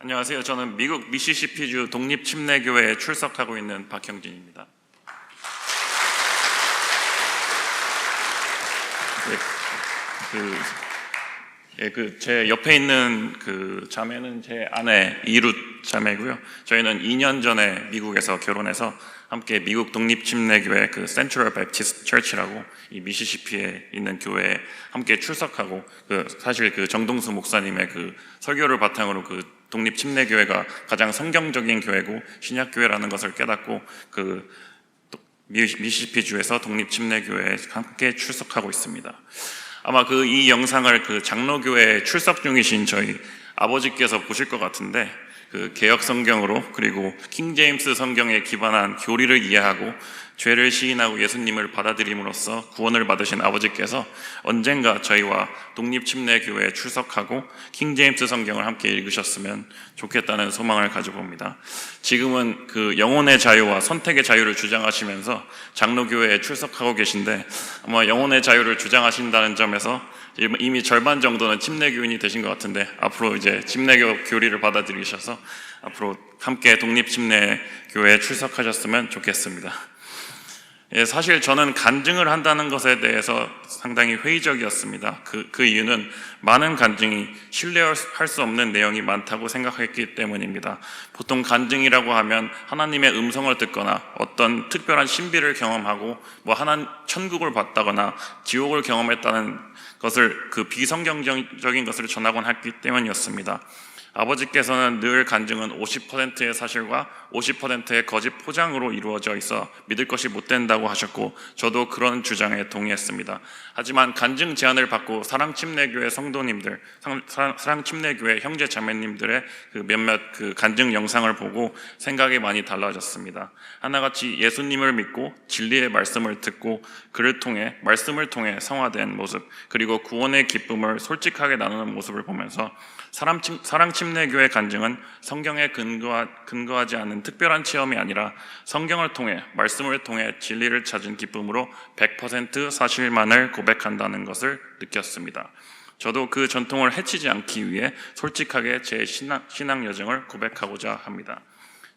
안녕하세요. 저는 미국 미시시피주 독립침례교회에 출석하고 있는 박형진입니다. 제 옆에 있는 자매는 제 아내 이룻 자매고요. 저희는 2년 전에 미국에서 결혼해서 함께 미국 독립침례교회 센트럴 베프티스트 처치라고 이 미시시피에 있는 교회에 함께 출석하고 사실 정동수 목사님의 설교를 바탕으로 독립침례교회가 가장 성경적인 교회고 신약교회라는 것을 깨닫고 미시시피주에서 독립침례교회에 함께 출석하고 있습니다. 아마 이 영상을 장로교회에 출석 중이신 저희 아버지께서 보실 것 같은데, 개역 성경으로 그리고 킹제임스 성경에 기반한 교리를 이해하고 죄를 시인하고 예수님을 받아들임으로써 구원을 받으신 아버지께서 언젠가 저희와 독립침례교회에 출석하고 킹제임스 성경을 함께 읽으셨으면 좋겠다는 소망을 가져봅니다. 지금은 영혼의 자유와 선택의 자유를 주장하시면서 장로교회에 출석하고 계신데, 아마 영혼의 자유를 주장하신다는 점에서 이미 절반 정도는 침례교인이 되신 것 같은데, 앞으로 이제 침례교 교리를 받아들이셔서 앞으로 함께 독립침례교회에 출석하셨으면 좋겠습니다. 사실 저는 간증을 한다는 것에 대해서 상당히 회의적이었습니다. 그 이유는 많은 간증이 신뢰할 수 없는 내용이 많다고 생각했기 때문입니다. 보통 간증이라고 하면 하나님의 음성을 듣거나 어떤 특별한 신비를 경험하고 천국을 봤다거나 지옥을 경험했다는 것을 비성경적인 것을 전하곤 했기 때문이었습니다. 아버지께서는 늘 간증은 50%의 사실과 50%의 거짓 포장으로 이루어져 있어 믿을 것이 못 된다고 하셨고, 저도 그런 주장에 동의했습니다. 하지만 간증 제안을 받고 사랑침례교회 성도님들, 사랑침례교회 형제 자매님들의 몇몇 간증 영상을 보고 생각이 많이 달라졌습니다. 하나같이 예수님을 믿고 진리의 말씀을 듣고 말씀을 통해 성화된 모습, 그리고 구원의 기쁨을 솔직하게 나누는 모습을 보면서 사랑침례교회 간증은 성경에 근거하지 않은 특별한 체험이 아니라 성경을 통해, 말씀을 통해 진리를 찾은 기쁨으로 100% 사실만을 고백한다는 것을 느꼈습니다. 저도 그 전통을 해치지 않기 위해 솔직하게 제 신앙 여정을 고백하고자 합니다.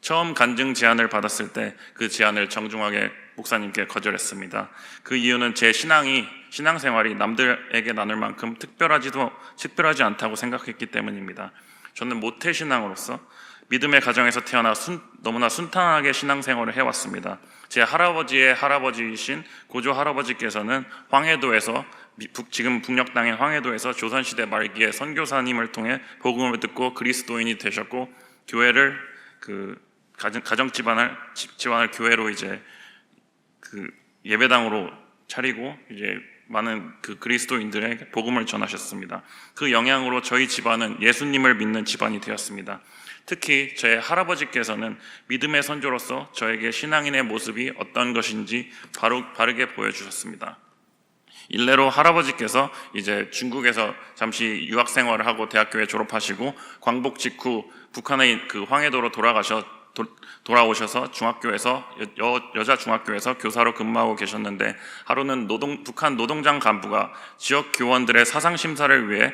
처음 간증 제안을 받았을 때 그 제안을 정중하게 목사님께 거절했습니다. 그 이유는 제 신앙생활이 남들에게 나눌 만큼 특별하지 않다고 생각했기 때문입니다. 저는 모태신앙으로서 믿음의 가정에서 태어나 너무나 순탄하게 신앙생활을 해왔습니다. 제 할아버지의 할아버지이신 고조 할아버지께서는 황해도에서, 지금 북녘 땅인 황해도에서 조선시대 말기에 선교사님을 통해 복음을 듣고 그리스도인이 되셨고, 교회를 가정 집안을 교회로 이제 예배당으로 차리고 이제 많은 그리스도인들에게 복음을 전하셨습니다. 그 영향으로 저희 집안은 예수님을 믿는 집안이 되었습니다. 특히 제 할아버지께서는 믿음의 선조로서 저에게 신앙인의 모습이 어떤 것인지 바르게 보여주셨습니다. 일례로 할아버지께서 이제 중국에서 잠시 유학 생활을 하고 대학교에 졸업하시고 광복 직후 북한의 황해도로 돌아오셔서 중학교에서 여자 중학교에서 교사로 근무하고 계셨는데, 하루는 북한 노동당 간부가 지역 교원들의 사상 심사를 위해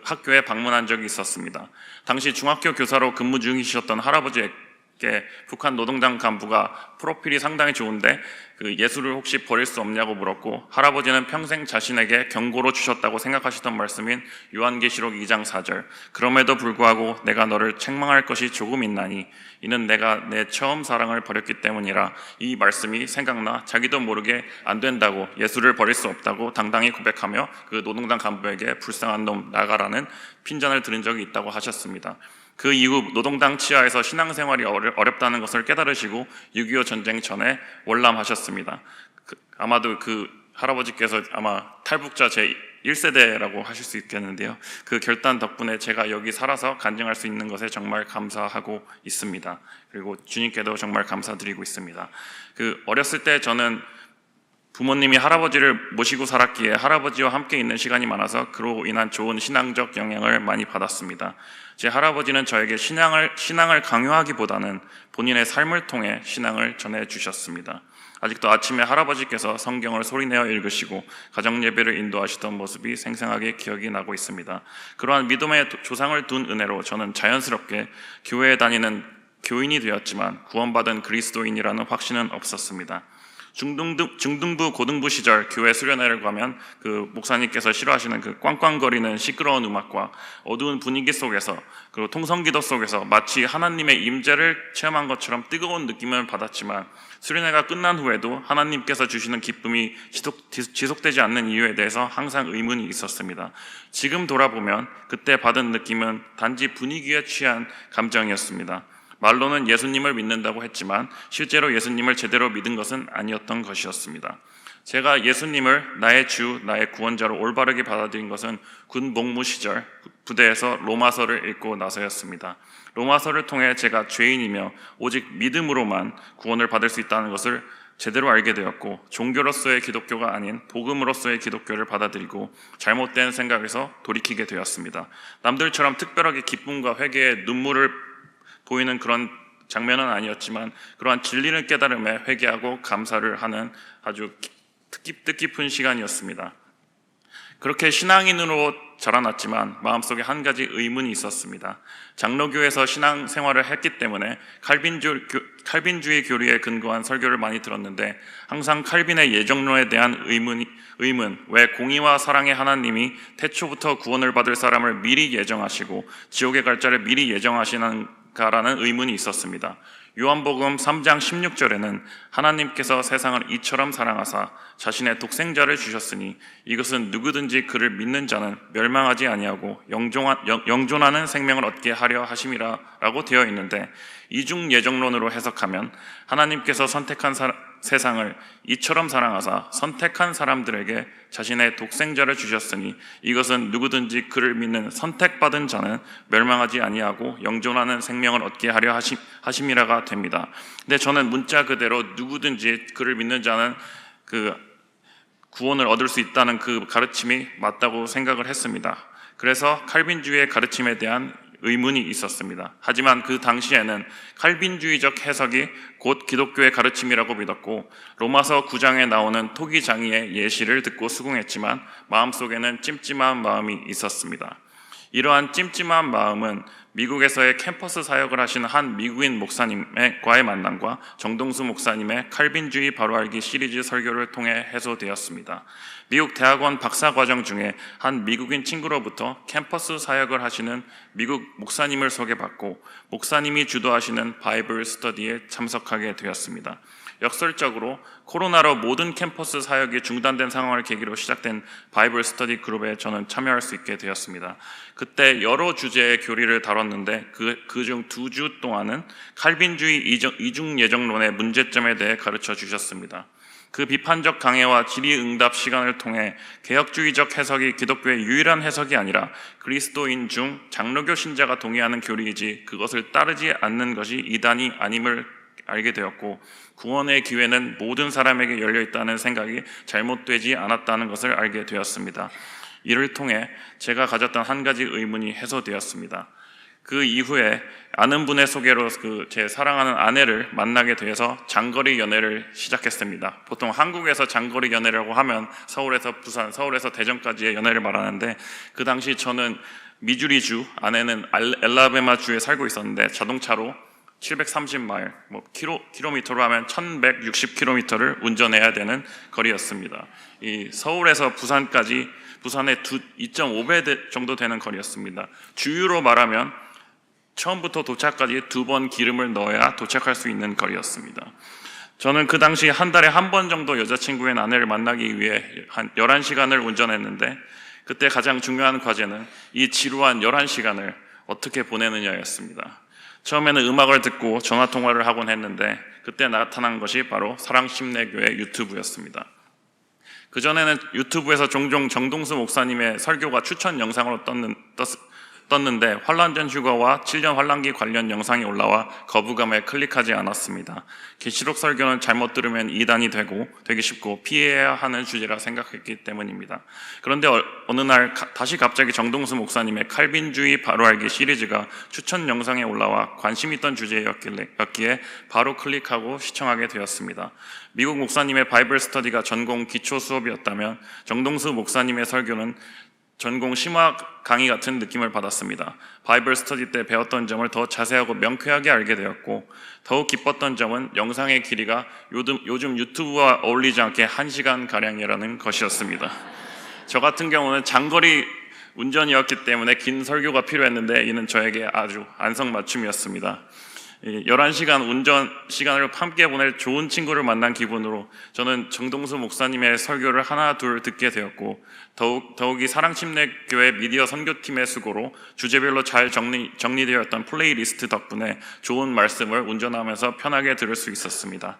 학교에 방문한 적이 있었습니다. 당시 중학교 교사로 근무 중이셨던 할아버지에게 북한 노동당 간부가 프로필이 상당히 좋은데 예수를 혹시 버릴 수 없냐고 물었고, 할아버지는 평생 자신에게 경고로 주셨다고 생각하시던 말씀인 요한계시록 2장 4절, 그럼에도 불구하고 내가 너를 책망할 것이 조금 있나니 이는 내가 내 처음 사랑을 버렸기 때문이라. 이 말씀이 생각나 자기도 모르게 안 된다고, 예수를 버릴 수 없다고 당당히 고백하며 노동당 간부에게 불쌍한 놈 나가라는 핀잔을 들은 적이 있다고 하셨습니다. 그 이후 노동당 치하에서 신앙생활이 어렵다는 것을 깨달으시고 6.25 전쟁 전에 월남하셨습니다. 아마도 할아버지께서 아마 탈북자 제 1세대라고 하실 수 있겠는데요. 그 결단 덕분에 제가 여기 살아서 간증할 수 있는 것에 정말 감사하고 있습니다. 그리고 주님께도 정말 감사드리고 있습니다. 어렸을 때 저는 부모님이 할아버지를 모시고 살았기에 할아버지와 함께 있는 시간이 많아서 그로 인한 좋은 신앙적 영향을 많이 받았습니다. 제 할아버지는 저에게 신앙을 강요하기보다는 본인의 삶을 통해 신앙을 전해주셨습니다. 아직도 아침에 할아버지께서 성경을 소리내어 읽으시고 가정 예배를 인도하시던 모습이 생생하게 기억이 나고 있습니다. 그러한 믿음의 조상을 둔 은혜로 저는 자연스럽게 교회에 다니는 교인이 되었지만 구원받은 그리스도인이라는 확신은 없었습니다. 중등부, 고등부 시절 교회 수련회를 가면 그 목사님께서 싫어하시는 그 꽝꽝거리는 시끄러운 음악과 어두운 분위기 속에서, 그리고 통성기도 속에서 마치 하나님의 임재를 체험한 것처럼 뜨거운 느낌을 받았지만, 수련회가 끝난 후에도 하나님께서 주시는 기쁨이 지속되지 않는 이유에 대해서 항상 의문이 있었습니다. 지금 돌아보면 그때 받은 느낌은 단지 분위기에 취한 감정이었습니다. 말로는 예수님을 믿는다고 했지만 실제로 예수님을 제대로 믿은 것은 아니었던 것이었습니다. 제가 예수님을 나의 주, 나의 구원자로 올바르게 받아들인 것은 군 복무 시절 부대에서 로마서를 읽고 나서였습니다. 로마서를 통해 제가 죄인이며 오직 믿음으로만 구원을 받을 수 있다는 것을 제대로 알게 되었고, 종교로서의 기독교가 아닌 복음으로서의 기독교를 받아들이고 잘못된 생각에서 돌이키게 되었습니다. 남들처럼 특별하게 기쁨과 회개에 눈물을 보이는 그런 장면은 아니었지만 그러한 진리를 깨달음에 회개하고 감사를 하는 아주 뜻깊은 시간이었습니다. 그렇게 신앙인으로 자라났지만 마음속에 한 가지 의문이 있었습니다. 장로교에서 신앙생활을 했기 때문에 칼빈주의 교리에 근거한 설교를 많이 들었는데 항상 칼빈의 예정론에 대한 의문, 왜 공의와 사랑의 하나님이 태초부터 구원을 받을 사람을 미리 예정하시고 지옥에 갈 자를 미리 예정하시는가라는 의문이 있었습니다. 요한복음 3장 16절에는 하나님께서 세상을 이처럼 사랑하사 자신의 독생자를 주셨으니 이것은 누구든지 그를 믿는 자는 멸망하지 아니하고 영존하는 생명을 얻게 하려 하심이라 라고 되어 있는데, 이중 예정론으로 해석하면 하나님께서 선택한 세상을 이처럼 사랑하사 선택한 사람들에게 자신의 독생자를 주셨으니 이것은 누구든지 그를 믿는 선택받은 자는 멸망하지 아니하고 영존하는 생명을 얻게 하려 하심이라가 됩니다. 근데 저는 문자 그대로 누구든지 그를 믿는 자는 그 구원을 얻을 수 있다는 그 가르침이 맞다고 생각을 했습니다. 그래서 칼빈주의의 가르침에 대한 의문이 있었습니다. 하지만 그 당시에는 칼빈주의적 해석이 곧 기독교의 가르침이라고 믿었고, 로마서 9장에 나오는 토기장이의 예시를 듣고 수긍했지만 마음속에는 찜찜한 마음이 있었습니다. 이러한 찜찜한 마음은 미국에서의 캠퍼스 사역을 하시는 한 미국인 목사님과의 만남과 정동수 목사님의 칼빈주의 바로알기 시리즈 설교를 통해 해소되었습니다. 미국 대학원 박사과정 중에 한 미국인 친구로부터 캠퍼스 사역을 하시는 미국 목사님을 소개받고 목사님이 주도하시는 바이블 스터디에 참석하게 되었습니다. 역설적으로 코로나로 모든 캠퍼스 사역이 중단된 상황을 계기로 시작된 바이블 스터디 그룹에 저는 참여할 수 있게 되었습니다. 그때 여러 주제의 교리를 다뤘는데 그중 2주 동안은 칼빈주의 이중 예정론의 문제점에 대해 가르쳐 주셨습니다. 그 비판적 강해와 질의응답 시간을 통해 개혁주의적 해석이 기독교의 유일한 해석이 아니라 그리스도인 중 장로교 신자가 동의하는 교리이지 그것을 따르지 않는 것이 이단이 아님을 알게 되었고, 구원의 기회는 모든 사람에게 열려 있다는 생각이 잘못되지 않았다는 것을 알게 되었습니다. 이를 통해 제가 가졌던 한 가지 의문이 해소되었습니다. 그 이후에 아는 분의 소개로 제 사랑하는 아내를 만나게 돼서 장거리 연애를 시작했습니다. 보통 한국에서 장거리 연애라고 하면 서울에서 부산, 서울에서 대전까지의 연애를 말하는데, 그 당시 저는 미주리주, 아내는 엘라베마주에 살고 있었는데 자동차로 730마일, 킬로미터로 하면 1160km를 운전해야 되는 거리였습니다. 이 서울에서 부산까지 부산의 2.5배 정도 되는 거리였습니다. 주유로 말하면 처음부터 도착까지 2번 기름을 넣어야 도착할 수 있는 거리였습니다. 저는 그 당시 한 달에 한 번 정도 여자친구의 아내를 만나기 위해 한 11시간을 운전했는데, 그때 가장 중요한 과제는 이 지루한 11시간을 어떻게 보내느냐였습니다. 처음에는 음악을 듣고 전화통화를 하곤 했는데 그때 나타난 것이 바로 사랑심내교회 유튜브였습니다. 그전에는 유튜브에서 종종 정동수 목사님의 설교가 추천 영상으로 떴는데 환란전 휴거와 7년 환란기 관련 영상이 올라와 거부감에 클릭하지 않았습니다. 계시록 설교는 잘못 들으면 이단이 되기 쉽고 피해야 하는 주제라 생각했기 때문입니다. 그런데 어느 날 다시 갑자기 정동수 목사님의 칼빈주의 바로 알기 시리즈가 추천 영상에 올라와 관심 있던 주제였기에 바로 클릭하고 시청하게 되었습니다. 미국 목사님의 바이블 스터디가 전공 기초 수업이었다면 정동수 목사님의 설교는 전공 심화 강의 같은 느낌을 받았습니다. 바이블 스터디 때 배웠던 점을 더 자세하고 명쾌하게 알게 되었고, 더욱 기뻤던 점은 영상의 길이가 요즘 유튜브와 어울리지 않게 1시간가량이라는 것이었습니다. 저 같은 경우는 장거리 운전이었기 때문에 긴 설교가 필요했는데 이는 저에게 아주 안성맞춤이었습니다. 11시간 운전 시간을 함께 보낼 좋은 친구를 만난 기분으로 저는 정동수 목사님의 설교를 하나 둘 듣게 되었고, 더욱이 사랑침례교회 미디어 선교팀의 수고로 주제별로 잘 정리되었던 플레이리스트 덕분에 좋은 말씀을 운전하면서 편하게 들을 수 있었습니다.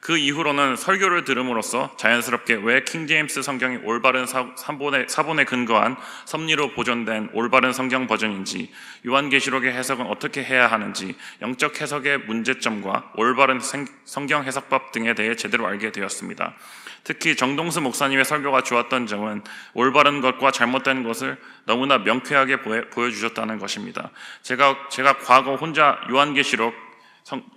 그 이후로는 설교를 들음으로써 자연스럽게 왜 킹제임스 성경이 올바른 사본에 근거한 섭리로 보존된 올바른 성경 버전인지, 요한계시록의 해석은 어떻게 해야 하는지, 영적 해석의 문제점과 올바른 성경 해석법 등에 대해 제대로 알게 되었습니다. 특히 정동수 목사님의 설교가 좋았던 점은 올바른 것과 잘못된 것을 너무나 명쾌하게 보여주셨다는 것입니다. 제가 과거 혼자 요한계시록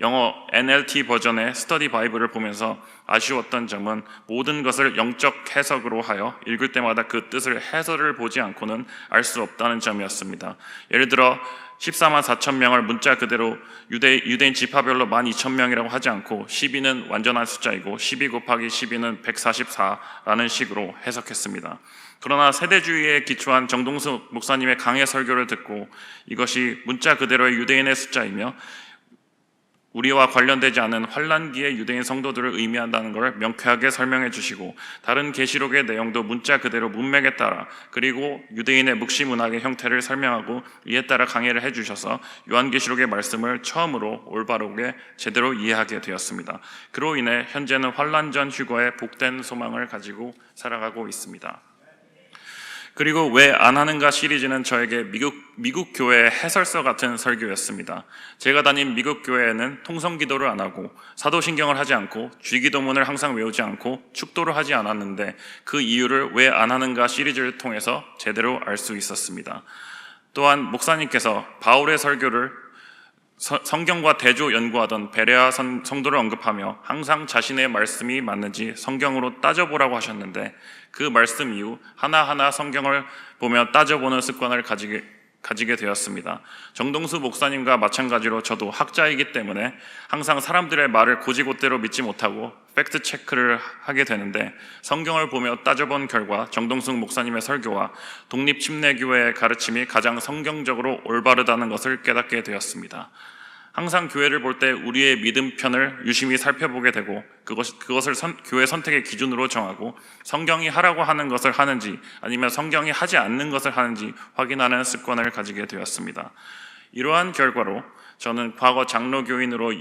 영어 NLT 버전의 스터디 바이블을 보면서 아쉬웠던 점은 모든 것을 영적 해석으로 하여 읽을 때마다 그 뜻을 해설을 보지 않고는 알 수 없다는 점이었습니다. 예를 들어 14만 4천 명을 문자 그대로 유대인 지파별로 12,000명이라고 하지 않고 12는 완전한 숫자이고 12 곱하기 12는 144라는 식으로 해석했습니다. 그러나 세대주의에 기초한 정동수 목사님의 강해 설교를 듣고 이것이 문자 그대로의 유대인의 숫자이며 우리와 관련되지 않은 환란기의 유대인 성도들을 의미한다는 것을 명쾌하게 설명해 주시고, 다른 계시록의 내용도 문자 그대로 문맥에 따라 그리고 유대인의 묵시 문학의 형태를 설명하고 이에 따라 강해를 해주셔서 요한계시록의 말씀을 처음으로 올바르게 제대로 이해하게 되었습니다. 그로 인해 현재는 환란전 휴거의 복된 소망을 가지고 살아가고 있습니다. 그리고 왜 안 하는가 시리즈는 저에게 미국 교회의 해설서 같은 설교였습니다. 제가 다닌 미국 교회에는 통성기도를 안 하고 사도신경을 하지 않고 주기도문을 항상 외우지 않고 축도를 하지 않았는데 그 이유를 왜 안 하는가 시리즈를 통해서 제대로 알 수 있었습니다. 또한 목사님께서 바울의 설교를 성경과 대조 연구하던 베레아 성도를 언급하며 항상 자신의 말씀이 맞는지 성경으로 따져보라고 하셨는데, 그 말씀 이후 하나하나 성경을 보며 따져보는 습관을 가지게 되었습니다. 정동수 목사님과 마찬가지로 저도 학자이기 때문에 항상 사람들의 말을 고지고대로 믿지 못하고 팩트 체크를 하게 되는데, 성경을 보며 따져본 결과 정동수 목사님의 설교와 독립침례교회의 가르침이 가장 성경적으로 올바르다는 것을 깨닫게 되었습니다. 항상 교회를 볼 때 우리의 믿음 편을 유심히 살펴보게 되고 그것을 교회 선택의 기준으로 정하고 성경이 하라고 하는 것을 하는지 아니면 성경이 하지 않는 것을 하는지 확인하는 습관을 가지게 되었습니다. 이러한 결과로 저는 과거 장로교인으로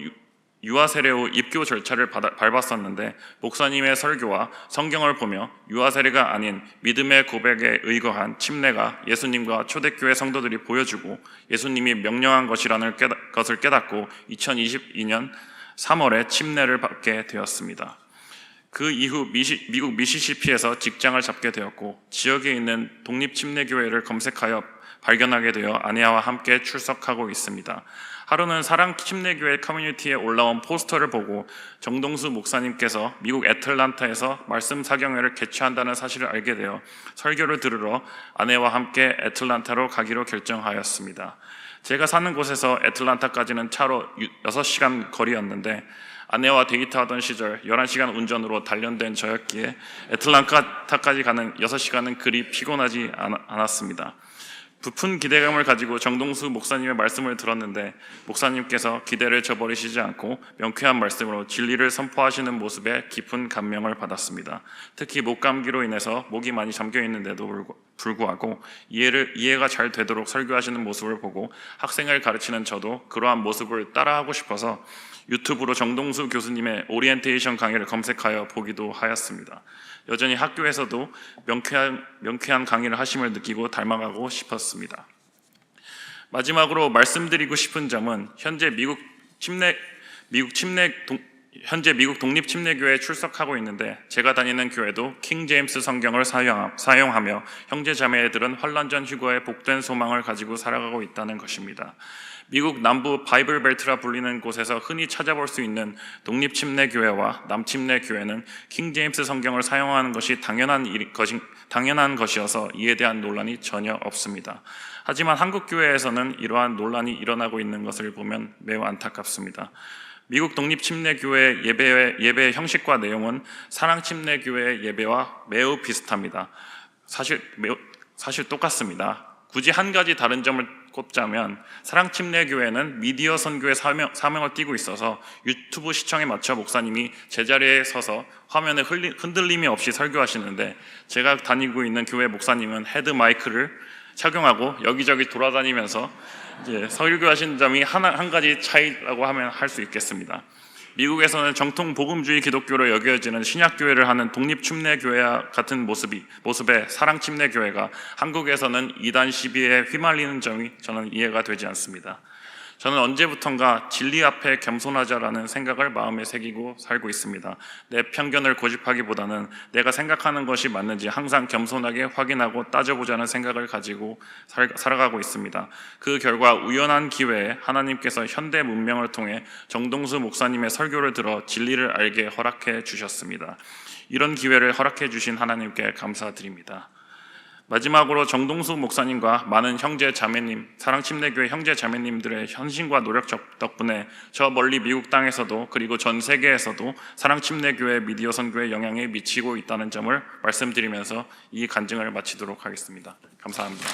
유아 세례 후 입교 절차를 밟았었는데, 목사님의 설교와 성경을 보며 유아 세례가 아닌 믿음의 고백에 의거한 침례가 예수님과 초대교회 성도들이 보여주고 예수님이 명령한 것이라는 것을 깨닫고 2022년 3월에 침례를 받게 되었습니다. 그 이후 미국 미시시피에서 직장을 잡게 되었고 지역에 있는 독립침례교회를 검색하여 발견하게 되어 아내와 함께 출석하고 있습니다. 하루는 사랑침례교회 커뮤니티에 올라온 포스터를 보고 정동수 목사님께서 미국 애틀란타에서 말씀 사경회를 개최한다는 사실을 알게 되어 설교를 들으러 아내와 함께 애틀란타로 가기로 결정하였습니다. 제가 사는 곳에서 애틀란타까지는 차로 6시간 거리였는데 아내와 데이트하던 시절 11시간 운전으로 단련된 저였기에 애틀란타까지 가는 6시간은 그리 피곤하지 않았습니다. 부푼 기대감을 가지고 정동수 목사님의 말씀을 들었는데 목사님께서 기대를 저버리시지 않고 명쾌한 말씀으로 진리를 선포하시는 모습에 깊은 감명을 받았습니다. 특히 목감기로 인해서 목이 많이 잠겨 있는데도 불구하고 이해가 잘 되도록 설교하시는 모습을 보고 학생을 가르치는 저도 그러한 모습을 따라하고 싶어서 유튜브로 정동수 교수님의 오리엔테이션 강의를 검색하여 보기도 하였습니다. 여전히 학교에서도 명쾌한 강의를 하심을 느끼고 닮아가고 싶었습니다. 마지막으로 말씀드리고 싶은 점은 현재 미국 독립 침례교회에 출석하고 있는데 제가 다니는 교회도 킹 제임스 성경을 사용하며 형제 자매들은 환란 전 휴거의 복된 소망을 가지고 살아가고 있다는 것입니다. 미국 남부 바이블 벨트라 불리는 곳에서 흔히 찾아볼 수 있는 독립 침례교회와 남침례교회는 킹 제임스 성경을 사용하는 것이 당연한 것이어서 이에 대한 논란이 전혀 없습니다. 하지만 한국 교회에서는 이러한 논란이 일어나고 있는 것을 보면 매우 안타깝습니다. 미국 독립침례교회 예배의 형식과 내용은 사랑침례교회 예배와 매우 비슷합니다. 사실 똑같습니다. 굳이 한 가지 다른 점을 꼽자면 사랑침례교회는 미디어 선교의 사명을 띠고 있어서 유튜브 시청에 맞춰 목사님이 제자리에 서서 화면에 흔들림이 없이 설교하시는데, 제가 다니고 있는 교회 목사님은 헤드 마이크를 착용하고 여기저기 돌아다니면서 이제 설교하신 점이 한 가지 차이라고 하면 할 수 있겠습니다. 미국에서는 정통 복음주의 기독교로 여겨지는 신약교회를 하는 독립침례교회와 같은 모습의 사랑침례교회가 한국에서는 이단 시비에 휘말리는 점이 저는 이해가 되지 않습니다. 저는 언제부턴가 진리 앞에 겸손하자라는 생각을 마음에 새기고 살고 있습니다. 내 편견을 고집하기보다는 내가 생각하는 것이 맞는지 항상 겸손하게 확인하고 따져보자는 생각을 가지고 살아가고 있습니다. 그 결과 우연한 기회에 하나님께서 현대 문명을 통해 정동수 목사님의 설교를 들어 진리를 알게 허락해 주셨습니다. 이런 기회를 허락해 주신 하나님께 감사드립니다. 마지막으로 정동수 목사님과 많은 형제 자매님, 사랑침례교회 형제 자매님들의 헌신과 노력 덕분에 저 멀리 미국 땅에서도 그리고 전 세계에서도 사랑침례교회 미디어 선교에 영향이 미치고 있다는 점을 말씀드리면서 이 간증을 마치도록 하겠습니다. 감사합니다.